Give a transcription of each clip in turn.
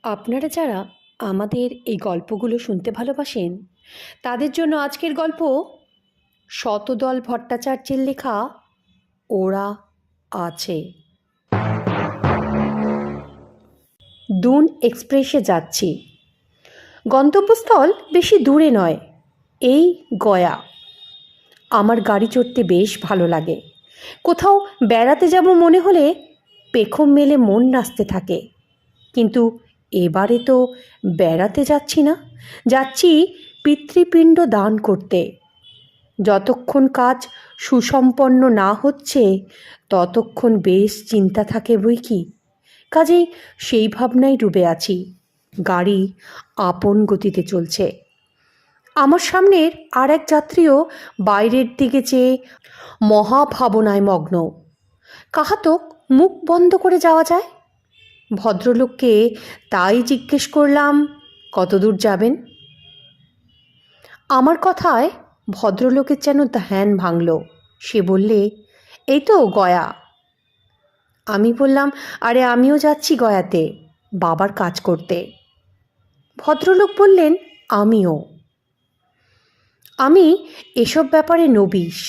আপনারা যারা আমাদের এই গল্পগুলো শুনতে ভালোবাসেন তাদের জন্য আজকের গল্প শতদল ভট্টাচার্যের লেখা ওরা আছে। দুন এক্সপ্রেসে যাচ্ছি। গন্তব্যস্থল বেশি দূরে নয়, এই গয়া। আমার গাড়ি চড়তে বেশ ভালো লাগে। কোথাও বেড়াতে যাব মনে হলে পেখম মেলে মন নাচতে থাকে। কিন্তু এবারে তো বেড়াতে যাচ্ছি না, যাচ্ছি পিতৃপিণ্ড দান করতে। যতক্ষণ কাজ সুসম্পন্ন না হচ্ছে ততক্ষণ বেশ চিন্তা থাকে বই কি। কাজেই সেই ভাবনায় ডুবে আছি। গাড়ি আপন গতিতে চলছে। আমার সামনের আর এক যাত্রীও বাইরের দিকে চেয়ে মহাভাবনায় মগ্ন। কাহাতক মুখ বন্ধ করে যাওয়া যায়? ভদ্রলোককে তাই জিজ্ঞেস করলাম, কত দূর যাবেন? আমার কথায় ভদ্রলোকের যেন ধ্যান ভাঙল। সে বললে, এই তো গয়া। আমি বললাম, আরে আমিও যাচ্ছি গয়াতে, বাবার কাজ করতে। ভদ্রলোক বললেন, আমিও। আমি এসব ব্যাপারে নবিশ।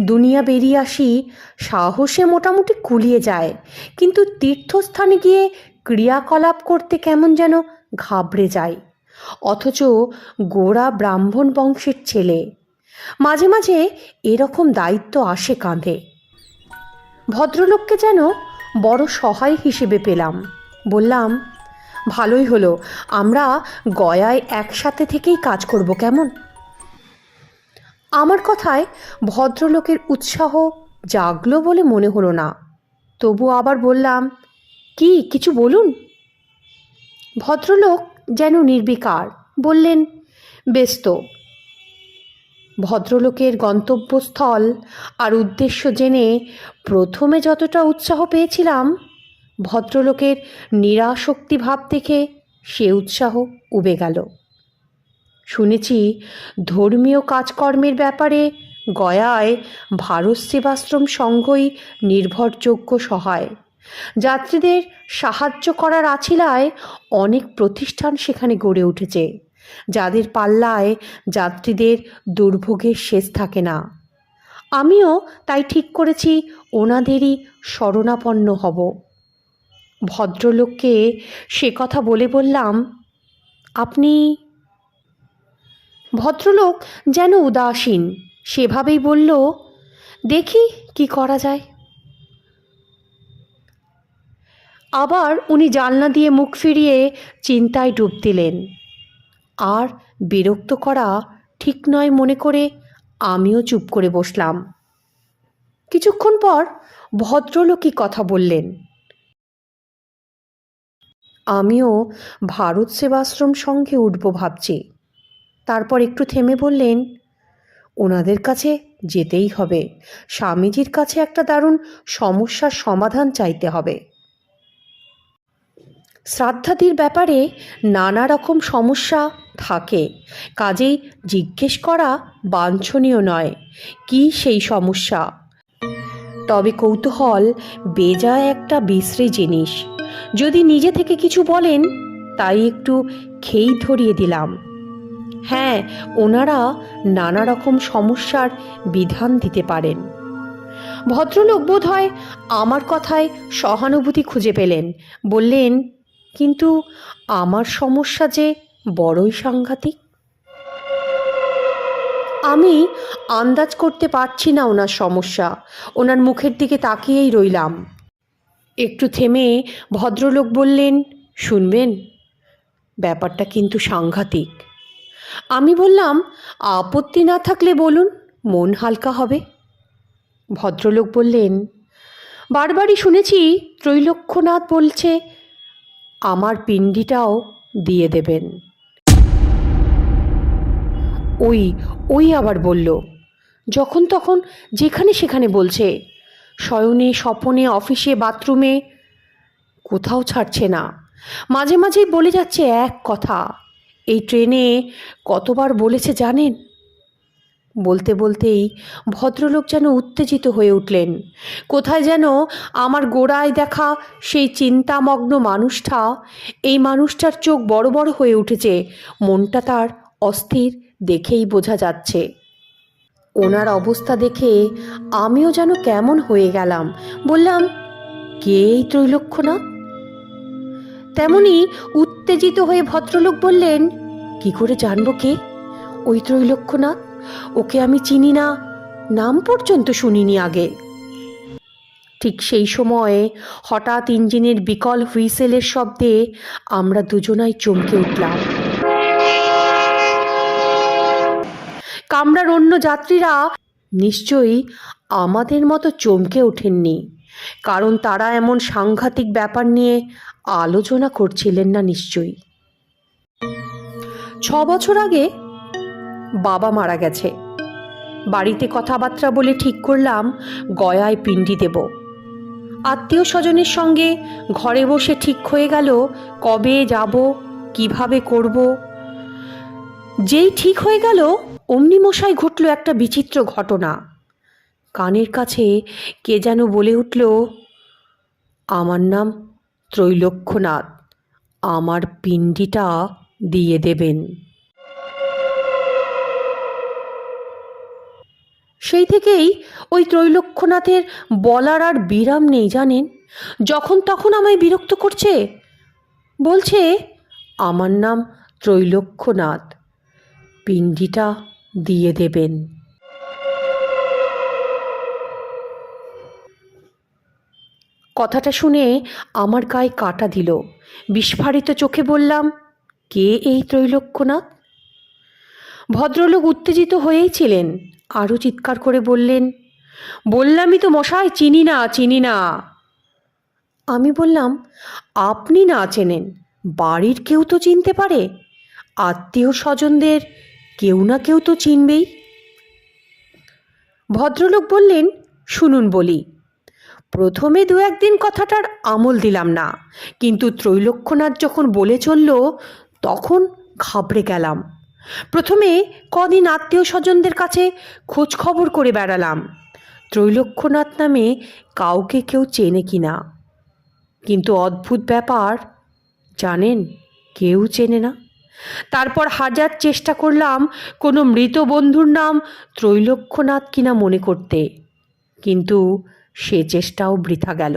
দুনিয়া বেরিয়ে আসি, সাহসে মোটামুটি কুলিয়ে যায়, কিন্তু তীর্থস্থানে গিয়ে ক্রিয়াকলাপ করতে কেমন যেন ঘাবড়ে যায়। অথচ গোড়া ব্রাহ্মণ বংশের ছেলে, মাঝে মাঝে এরকম দায়িত্ব আসে কাঁধে। ভদ্রলোককে যেন বড় সহায় হিসেবে পেলাম। বললাম, ভালোই হলো, আমরা গয়ায় একসাথে থেকেই কাজ করব, কেমন? আমার কথায় ভদ্রলোকের উৎসাহ জাগলো বলে মনে হলো না। তবু আবার বললাম, কি কিছু বলুন। ভদ্রলোক যেন নির্বিকার, বললেন, বেশ তো। ভদ্রলোকের গন্তব্যস্থল আর উদ্দেশ্য জেনে প্রথমে যতটা উৎসাহ পেয়েছিলাম, ভদ্রলোকের নিরাসক্তি ভাব দেখে সে উৎসাহ উবে গেল। শুনেছি ধর্মীয় কাজকর্মের ব্যাপারে গয়ায় ভারত সেবাশ্রম সংঘই নির্ভরযোগ্য সহায়। যাত্রীদের সাহায্য করার আছিলায় অনেক প্রতিষ্ঠান সেখানে গড়ে উঠেছে, যাদের পাল্লায় যাত্রীদের দুর্ভোগের শেষ থাকে না। আমিও তাই ঠিক করেছি ওনাদেরই শরণাপন্ন হব। ভদ্রলোককে সে কথা বলে বললাম, আপনি? ভদ্রলোক যেন উদাসীন, সেভাবেই বলল, দেখি কি করা যায়। আবার উনি জানলা দিয়ে মুখ ফিরিয়ে চিন্তায় ডুব দিলেন। আর বিরক্ত করা ঠিক নয় মনে করে আমিও চুপ করে বসলাম। কিছুক্ষণ পর ভদ্রলোকই কথা বললেন, আমিও ভারত সেবাশ্রম সঙ্গে উঠব ভাবছি। তারপর একটু থেমে বললেন, ওনাদের কাছে যেতেই হবে। স্বামীজির কাছে একটা দারুণ সমস্যার সমাধান চাইতে হবে। শ্রাদ্ধাদির ব্যাপারে নানা রকম সমস্যা থাকে, কাজেই জিজ্ঞেস করা বাঞ্ছনীয় নয় কি সেই সমস্যা। তবে কৌতূহল বেজায় একটা বিশ্রী জিনিস। যদি নিজে থেকে কিছু বলেন তাই একটু খেই ধরিয়ে দিলাম। হ্যাঁ, ওনারা নানা রকম সমস্যার বিধান দিতে পারেন। ভদ্রলোক বোধ হয় আমার কথায় সহানুভূতি খুঁজে পেলেন। বললেন, কিন্তু আমার সমস্যা যে বড়ই সাংঘাতিক। আমি আন্দাজ করতে পারছি না ওনার সমস্যা। ওনার মুখের দিকে তাকিয়েই রইলাম। একটু থেমে ভদ্রলোক বললেন, শুনবেন? ব্যাপারটা কিন্তু সাংঘাতিক। আমি বললাম, আপত্তি না থাকলে বলুন, মন হালকা হবে। ভদ্রলোক বললেন, বারবারই শুনেছি ত্রৈলোক্যনাথ বলছে আমার পিণ্ডিটাও দিয়ে দেবেন। ওই ওই আবার বলল, যখন তখন যেখানে সেখানে বলছে, শয়নে স্বপনে অফিসে বাথরুমে, কোথাও ছাড়ছে না। মাঝে মাঝেই বলে যাচ্ছে এক কথা। এই ট্রেনে কতবার বলেছে জানেন? বলতে বলতেই ভদ্রলোক যেন উত্তেজিত হয়ে উঠলেন। কোথায় যেন আমার গোড়ায় দেখা সেই চিন্তামগ্ন মানুষটা, এই মানুষটার চোখ বড় বড় হয়ে উঠেছে, মনটা তার অস্থির, দেখেই বোঝা যাচ্ছে। ওনার অবস্থা দেখে আমিও যেন কেমন হয়ে গেলাম। বললাম, কে এই ত্রৈলোক্যনাথ? তেমনি উত্তেজিত হয়ে ভদ্রলোক বললেন, কি করে জানবো কে ওই ত্রৈলোক্যনাথ? ওকে আমি চিনি না, নাম পর্যন্ত শুনিনি আগে। ঠিক সেই সময়ে হঠাৎ ইঞ্জিনের বিকল হুইসেলের শব্দে আমরা দুজনাই চমকে উঠলাম। কামরার অন্য যাত্রীরা নিশ্চয়ই আমাদের মতো চমকে ওঠেননি, কারণ তারা এমন সাংঘাতিক ব্যাপার নিয়ে আলোচনা করছিলেন না নিশ্চয়ই। 6 বছর আগে বাবা মারা গেছে। বাড়িতে কথাবার্তা বলে ঠিক করলাম গয়ায় পিণ্ডি দেব। আত্মীয় স্বজনের সঙ্গে ঘরে বসে ঠিক হয়ে গেল কবে যাব, কিভাবে করব। যেই ঠিক হয়ে গেল অমনি মশাই ঘটল একটা বিচিত্র ঘটনা। কানের কাছে কে যেন বলে উঠল, আমার নাম ত্রৈলোক্যনাথ, আমার পিণ্ডিটা দিয়ে দেবেন। সেই থেকেই ওই ত্রৈলোক্যনাথের বলার আর বিরাম নেই জানেন। যখন তখন আমায় বিরক্ত করছে, বলছে আমার নাম ত্রৈলোক্যনাথ, পিণ্ডিটা দিয়ে দেবেন। কথাটা শুনে আমার গায়ে কাঁটা দিল। বিস্ফারিত চোখে বললাম, কে এই ত্রৈলোক্যনাথ? ভদ্রলোক উত্তেজিত হয়েই ছিলেন, আরও চিৎকার করে বললেন, বললামই তো মশাই, চিনি না চিনি না। আমি বললাম, আপনি না চেনেন, বাড়ির কেউ তো চিনতে পারে, আত্মীয় স্বজনদের কেউ না কেউ তো চিনবেই। ভদ্রলোক বললেন, শুনুন বলি। প্রথমে 2-1 দিন কথাটার আমল দিলাম না, কিন্তু ত্রৈলোক্যনাথ যখন বলে চলল তখন ঘাবড়ে গেলাম। প্রথমে কদিন আত্মীয় স্বজনদের কাছে খোঁজ খবর করে বেড়ালাম ত্রৈলোক্যনাথ নামে কাউকে কেউ চেনে কি না। কিন্তু অদ্ভুত ব্যাপার, জানেন, কেউ চেনে না। তারপর হাজার চেষ্টা করলাম কোনো মৃত বন্ধুর নাম ত্রৈলোক্যনাথ কিনা মনে করতে, কিন্তু সে চেষ্টাও বৃথা গেল।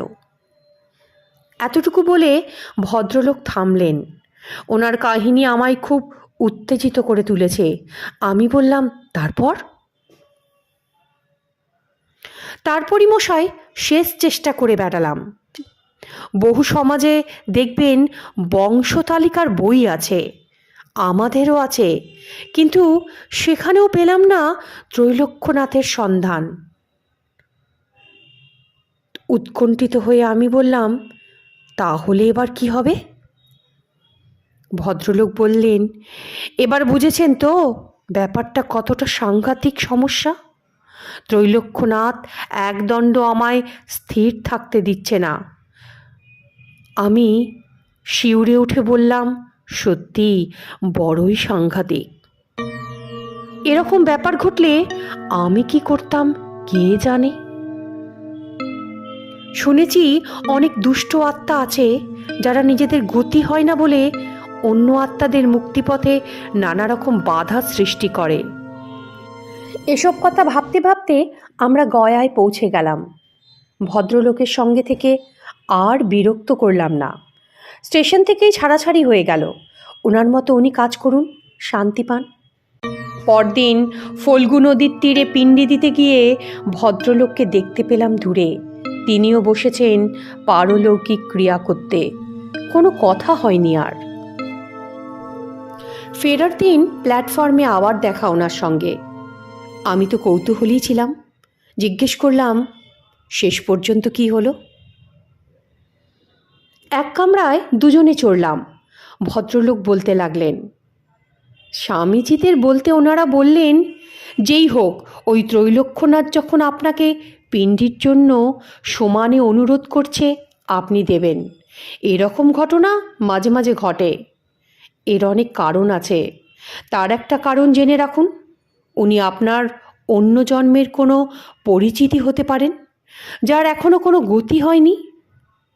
এতটুকু বলে ভদ্রলোক থামলেন। ওনার কাহিনী আমায় খুব উত্তেজিত করে তুলেছে। আমি বললাম, তারপরই মশাই শেষ চেষ্টা করে বেড়ালাম। বহু সমাজে দেখবেন বংশতালিকার বই আছে, আমাদেরও আছে, কিন্তু সেখানেও পেলাম না ত্রৈলোক্যনাথের সন্ধান। উৎকণ্ঠিত হয়ে আমি বললাম, তাহলে এবার কি হবে? ভদ্রলোক বললেন, এবার বুঝেছেন তো ব্যাপারটা কতটা সাংঘাতিক সমস্যা? ত্রৈলোক্যনাথ একদণ্ড আমায় স্থির থাকতে দিচ্ছে না। আমি শিউরে উঠে বললাম, সত্যি বড়ই সাংঘাতিক। এরকম ব্যাপার ঘটলে আমি কি করতাম কে জানে। শুনেছি অনেক দুষ্ট আত্মা আছে যারা নিজেদের গতি হয় না বলে অন্য আত্মাদের মুক্তিপথে নানা রকম বাধা সৃষ্টি করে। এসব কথা ভাবতে ভাবতে আমরা গয়ায় পৌঁছে গেলাম। ভদ্রলোকের সঙ্গে থেকে আর বিরক্ত করলাম না। স্টেশন থেকেই ছাড়াছাড়ি হয়ে গেল। ওনার মতো উনি কাজ করুন, শান্তি পান। পরদিন ফল্গু নদীর তীরে পিণ্ডি দিতে গিয়ে ভদ্রলোককে দেখতে পেলাম দূরে। তিনিও বসেছেন পারলৌকিক ক্রিয়া করতে। কোনো কথা হয়নি আর। ফেরার দিন প্ল্যাটফর্মে আবার দেখা ওনার সঙ্গে। আমি তো কৌতূহলী ছিলাম, জিজ্ঞেস করলাম, শেষ পর্যন্ত কি হলো? এক কামরায় দুজনে চড়লাম। ভদ্রলোক বলতে লাগলেন, স্বামীজিদের বলতে ওনারা বললেন, যেই হোক ওই ত্রৈলোক্যনাথ যখন আপনাকে পিণ্ডির জন্য সমানে অনুরোধ করছে, আপনি দেবেন। এরকম ঘটনা মাঝে মাঝে ঘটে, এর অনেক কারণ আছে। তার একটা কারণ জেনে রাখুন। উনি আপনার অন্য জন্মের কোনো পরিচিতি হতে পারেন, যার এখনো কোনো গতি হয়নি।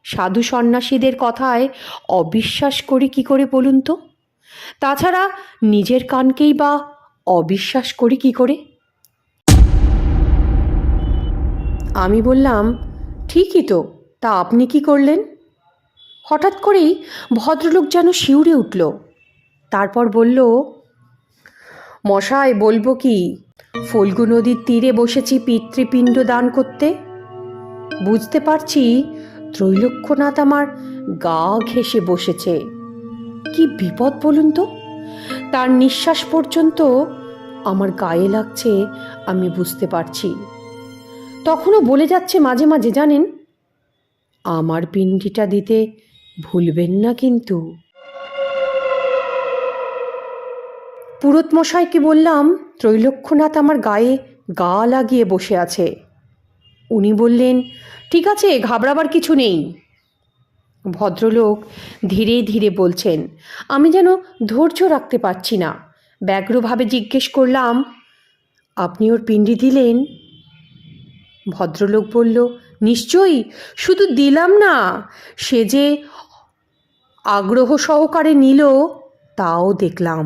সাধু সন্ন্যাসীদের কথায় অবিশ্বাস করি কি করে বলুন তো? তাছাড়া নিজের কানকেই বা অবিশ্বাস করি কি করে? আমি বললাম, ঠিকই তো, তা আপনি কি করলেন? হঠাৎ করেই ভদ্রলোক যেন শিউরে উঠল। তারপর বলল, মশাই বলবো কি, ফল্গু নদীর তীরে বসেছি পিতৃপিণ্ড দান করতে। বুঝতে পারছি ত্রৈলোক্যনাথ আমার গা ঘেঁষে বসেছে। কি বিপদ বলুন তো? তার নিঃশ্বাস পর্যন্ত আমার গায়ে লাগছে, আমি বুঝতে পারছি। তখনও বলে যাচ্ছে মাঝে মাঝে, জানেন, আমার পিণ্ডিটা দিতে ভুলবেন না কিন্তু। পুরোত মশাইকে বললাম ত্রৈলোক্যনাথ আমার গায়ে গা লাগিয়ে বসে আছে। উনি বললেন, ঠিক আছে, ঘাবড়াবার কিছু নেই। ভদ্রলোক ধীরে ধীরে বলছেন, আমি যেন ধৈর্য রাখতে পারছি না। ব্যগ্রভাবে জিজ্ঞেস করলাম, আপনি ওর পিণ্ডি দিলেন? ভদ্রলোক বলল, নিশ্চয়ই, শুধু দিলাম না, সে যে আগ্রহ সহকারে নিল তাও দেখলাম।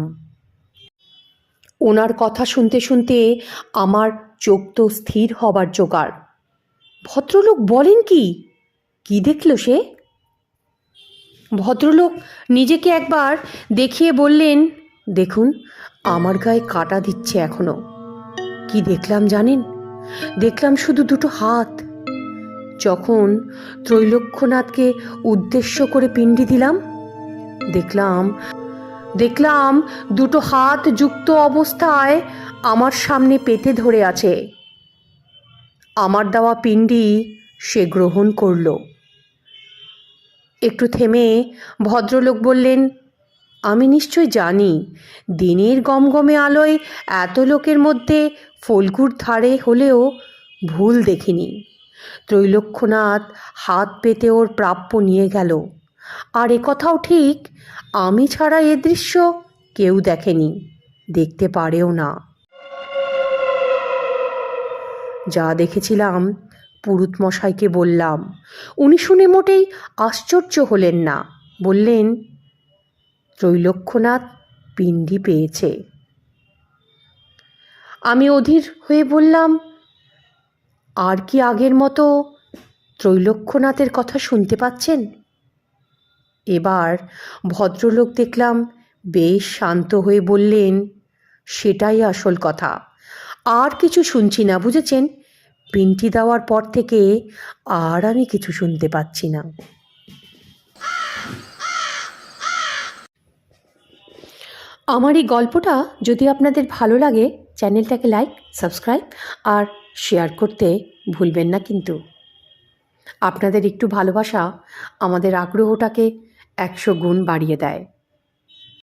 ওনার কথা শুনতে শুনতে আমার চোখ তো স্থির হবার জোগাড়। ভদ্রলোক বলেন কি? কি দেখল সে? ভদ্রলোক নিজেকে একবার দেখিয়ে বললেন, দেখুন, আমার গায়ে কাটা দিচ্ছে এখনো। কি দেখলাম জানেন? দেখলাম শুধু দুটো হাত। যখন ত্রৈলোক্যনাথকে উদ্দেশ্য করে পিণ্ডি দিলাম, দেখলাম দুটো হাত যুক্ত অবস্থায় আমার সামনে পেতে ধরে আছে। আমার দেওয়া পিণ্ডি সে গ্রহণ করল। একটু থেমে ভদ্রলোক বললেন, আমি নিশ্চয় জানি দিনের গমগমে আলোয় এত লোকের মধ্যে ফল্গুর ধারে হলেও ভুল দেখিনি। ত্রৈলোক্যনাথ হাত পেতে ওর প্রাপ্য নিয়ে গেল। আর কথাও ঠিক, আমি ছাড়া এ দৃশ্য কেউ দেখেনি, দেখতে পারেও না। যা দেখেছিলাম পুরুত মশাইকে বললাম। উনি শুনে মোটেই আশ্চর্য হলেন না। বললেন, ত্রৈলোক্যনাথ পিণ্ডি পেয়েছে। আমি অধীর হয়ে বললাম, আর কি আগের মতো ত্রৈলোক্যনাথের কথা শুনতে পাচ্ছেন? এবার ভদ্রলোক দেখলাম বেশ শান্ত হয়ে বললেন, সেটাই আসল কথা, আর কিছু শুনছি না, বুঝেছেন? পিণ্ডি দেওয়ার পর থেকে আর আমি কিছু শুনতে পাচ্ছি না। আমার এই গল্পটা যদি আপনাদের ভালো লাগে, চ্যানেলটাকে লাইক, সাবস্ক্রাইব আর শেয়ার করতে ভুলবেন না কিন্তু। আপনাদের একটু ভালোবাসা আমাদের আগ্রহটাকে 100 গুণ বাড়িয়ে দেয়।